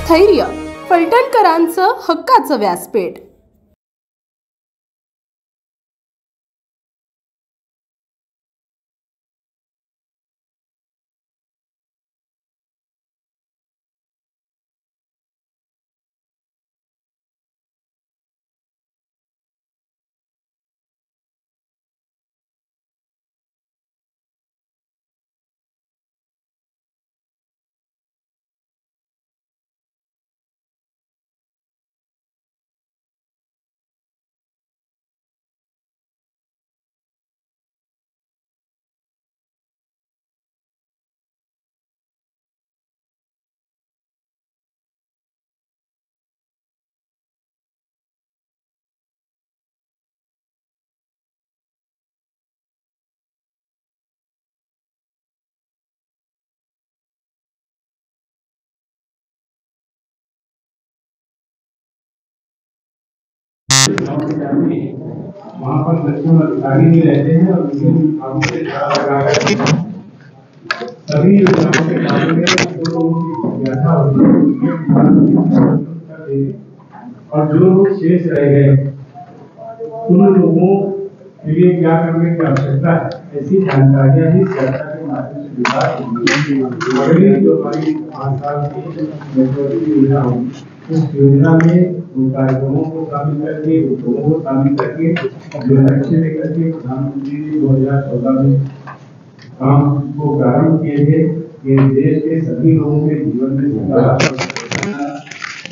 स्थैर्य, फलटणकरांचं हक्काचं व्यासपीठ। वहाँ पर लक्ष्मण अधिकारी भी रहते हैं और कामों से सभी योजनाओं के बारे में व्याख्या और जो लोग शेष रह गए उन लोगों के लिए क्या करने की आवश्यकता है, ऐसी जानकारियां ही चर्चा के माध्यम से विकास अगली जो हमारी 5 साल की योजना होगी उस योजना में उन कार्यक्रमों को शामिल करके उपक्रमों को शामिल करके जो लक्ष्य लेकर के प्रधानमंत्री जी 2014 में काम को प्रारंभ किए थे कि देश के सभी लोगों के जीवन में सुधार,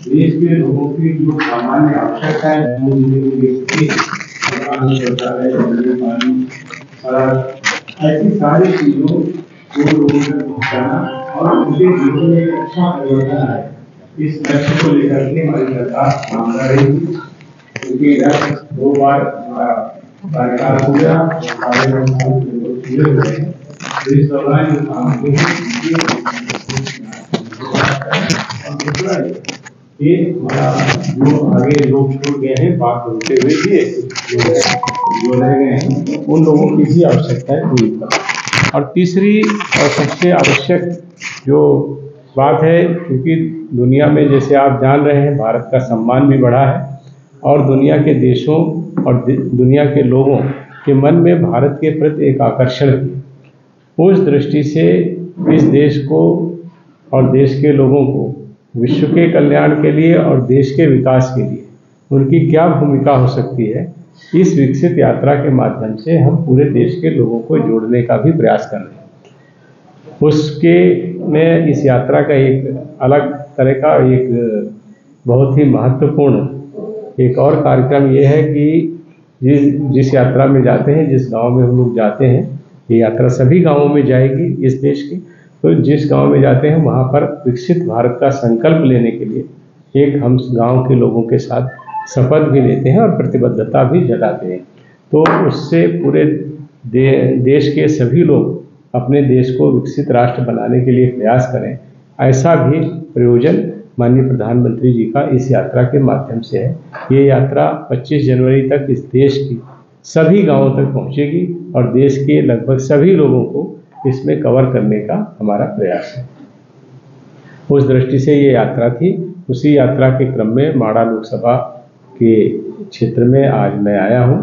देश के लोगों की जो सामान्य आवश्यकताएं ऐसी सारी चीजों को लोगों तक पहुँचाना और उनके जीवन में एक अच्छा परिवर्तन है, इस लक्ष्य को लेकर के हमारी सरकार काम कर रही थी। क्योंकि 2 बार कार्यकाल हो गया, इस दौरान जो काम जो आगे लोग छोड़ गए हैं बात होते हुए भी जो रह गए हैं उन लोगों की भी आवश्यकता है पूरी करना। और तीसरी और सबसे आवश्यक जो बात है, क्योंकि दुनिया में जैसे आप जान रहे हैं भारत का सम्मान भी बढ़ा है और दुनिया के देशों और दुनिया के लोगों के मन में भारत के प्रति एक आकर्षण है। उस दृष्टि से इस देश को और देश के लोगों को विश्व के कल्याण के लिए और देश के विकास के लिए उनकी क्या भूमिका हो सकती है, इस विकसित यात्रा के माध्यम से हम पूरे देश के लोगों को जोड़ने का भी प्रयास कर रहे हैं। उसके में इस यात्रा का एक अलग तरह का एक बहुत ही महत्वपूर्ण एक और कार्यक्रम ये है कि जिस यात्रा में जाते हैं, जिस गांव में हम लोग जाते हैं, ये यात्रा सभी गांवों में जाएगी इस देश की। तो जिस गांव में जाते हैं वहाँ पर विकसित भारत का संकल्प लेने के लिए एक हम गांव के लोगों के साथ शपथ भी लेते हैं और प्रतिबद्धता भी जताते हैं। तो उससे पूरे देश के सभी लोग अपने देश को विकसित राष्ट्र बनाने के लिए प्रयास करें, ऐसा भी प्रयोजन माननीय प्रधानमंत्री जी का इस यात्रा के माध्यम से है। ये यात्रा 25 जनवरी तक इस देश की सभी गांवों तक पहुंचेगी और देश के लगभग सभी लोगों को इसमें कवर करने का हमारा प्रयास है। उस दृष्टि से ये यात्रा थी। उसी यात्रा के क्रम में माड़ा लोकसभा के क्षेत्र में आज मैं आया हूँ।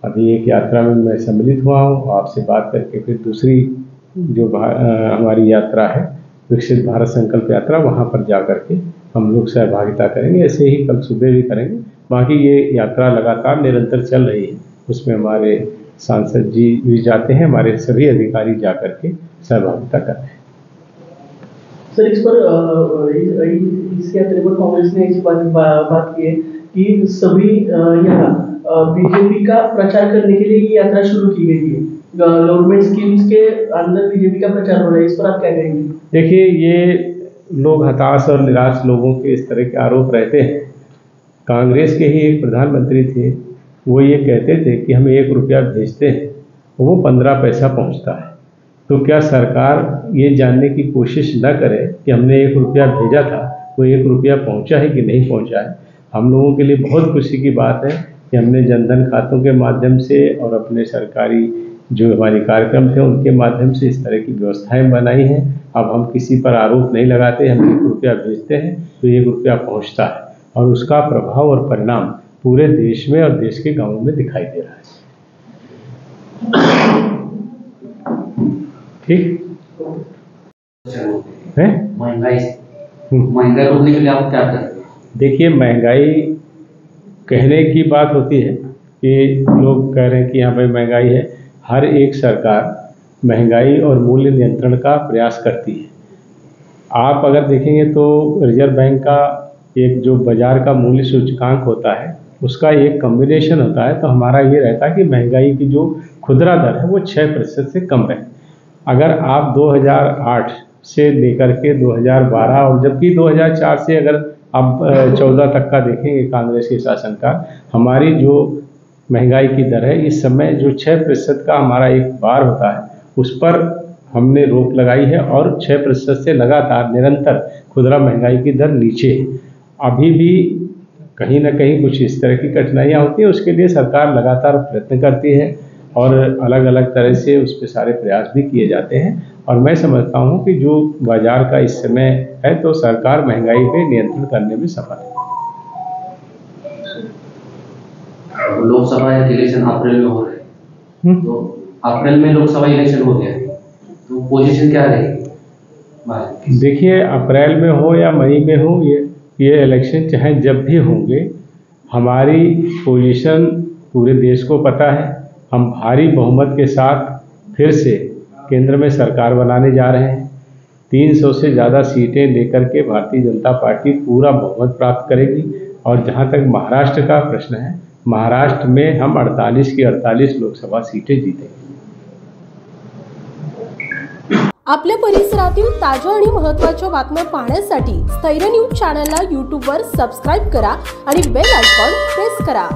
अभी एक यात्रा में मैं सम्मिलित हुआ हूँ, आपसे बात करके फिर दूसरी जो हमारी यात्रा है विकसित भारत संकल्प यात्रा, वहाँ पर जा कर के हम लोग सहभागिता करेंगे। ऐसे ही कल सुबह भी करेंगे। बाकी ये यात्रा लगातार निरंतर चल रही है, उसमें हमारे सांसद जी भी जाते हैं, हमारे सभी अधिकारी जा कर के सहभागिता करते हैं। सर, इस पर इस यात्रा पर कांग्रेस ने इस बात की है कि सभी यहाँ बीजेपी का प्रचार करने के लिए ये यात्रा शुरू की गई है। गवर्नमेंट स्कीम्स के अंदर बीजेपी का प्रचार हो रहा है, इस पर आप क्या कहेंगे? देखिए, ये लोग हताश और निराश लोगों के इस तरह के आरोप रहते हैं। कांग्रेस के ही एक प्रधानमंत्री थे, वो ये कहते थे कि हम 1 रुपया भेजते हैं वो 15 पैसा पहुंचता है। तो क्या सरकार ये जानने की कोशिश न करे कि हमने 1 रुपया भेजा था, वो 1 रुपया पहुंचा है कि नहीं पहुंचा है? हम लोगों के लिए बहुत खुशी की बात है कि हमने जनधन खातों के माध्यम से और अपने सरकारी जो हमारे कार्यक्रम थे उनके माध्यम से इस तरह की व्यवस्थाएं बनाई हैं। अब हम किसी पर आरोप नहीं लगाते, हम 1 रुपया भेजते हैं तो 1 रुपया पहुंचता है और उसका प्रभाव और परिणाम पूरे देश में और देश के गांवों में दिखाई दे रहा है। ठीक है। महंगाई रोकने के लिए आप क्या करें? देखिए, महंगाई कहने की बात होती है कि लोग कह रहे हैं कि यहाँ पर महंगाई है। हर एक सरकार महंगाई और मूल्य नियंत्रण का प्रयास करती है। आप अगर देखेंगे तो रिजर्व बैंक का एक जो बाजार का मूल्य सूचकांक होता है उसका एक कॉम्बिनेशन होता है। तो हमारा ये रहता है कि महंगाई की जो खुदरा दर है वो 6% से कम रहे। अगर आप 2008 से लेकर के 2012 और जबकि 2004 से अगर आप 14 तक का देखेंगे कांग्रेस के शासन का, हमारी जो महंगाई की दर है इस समय जो 6% का हमारा एक बार होता है उस पर हमने रोक लगाई है और 6% से लगातार निरंतर खुदरा महंगाई की दर नीचे है। अभी भी कहीं ना कहीं कुछ इस तरह की कठिनाइयाँ होती हैं, उसके लिए सरकार लगातार प्रयत्न करती है और अलग अलग तरह से उस पर सारे प्रयास भी किए जाते हैं। और मैं समझता हूँ कि जो बाजार का इस समय है तो सरकार महंगाई पे नियंत्रण करने में सफल है। लोकसभा इलेक्शन अप्रैल में हो रहे हैं, तो अप्रैल में लोकसभा इलेक्शन हो गया तो पोजीशन क्या रहेगी? देखिए, अप्रैल में हो या मई में हो, ये इलेक्शन चाहे जब भी होंगे, हमारी पोजीशन पूरे देश को पता है। हम भारी बहुमत के साथ फिर से केंद्र में सरकार बनाने जा रहे हैं। 300 से ज़्यादा सीटें लेकर के भारतीय जनता पार्टी पूरा बहुमत प्राप्त करेगी। और जहां तक महाराष्ट्र का प्रश्न है, महाराष्ट्र में हम 48 की 48 लोकसभा सीटें जीतेंगे। आपल्या परिसरातील ताज्या आणि महत्त्वाच्या बातम्या पाहण्यासाठी स्थैर्य न्यूज चॅनलला यूट्यूबवर सबस्क्राइब करा आणि बेल आयकॉन प्रेस करा।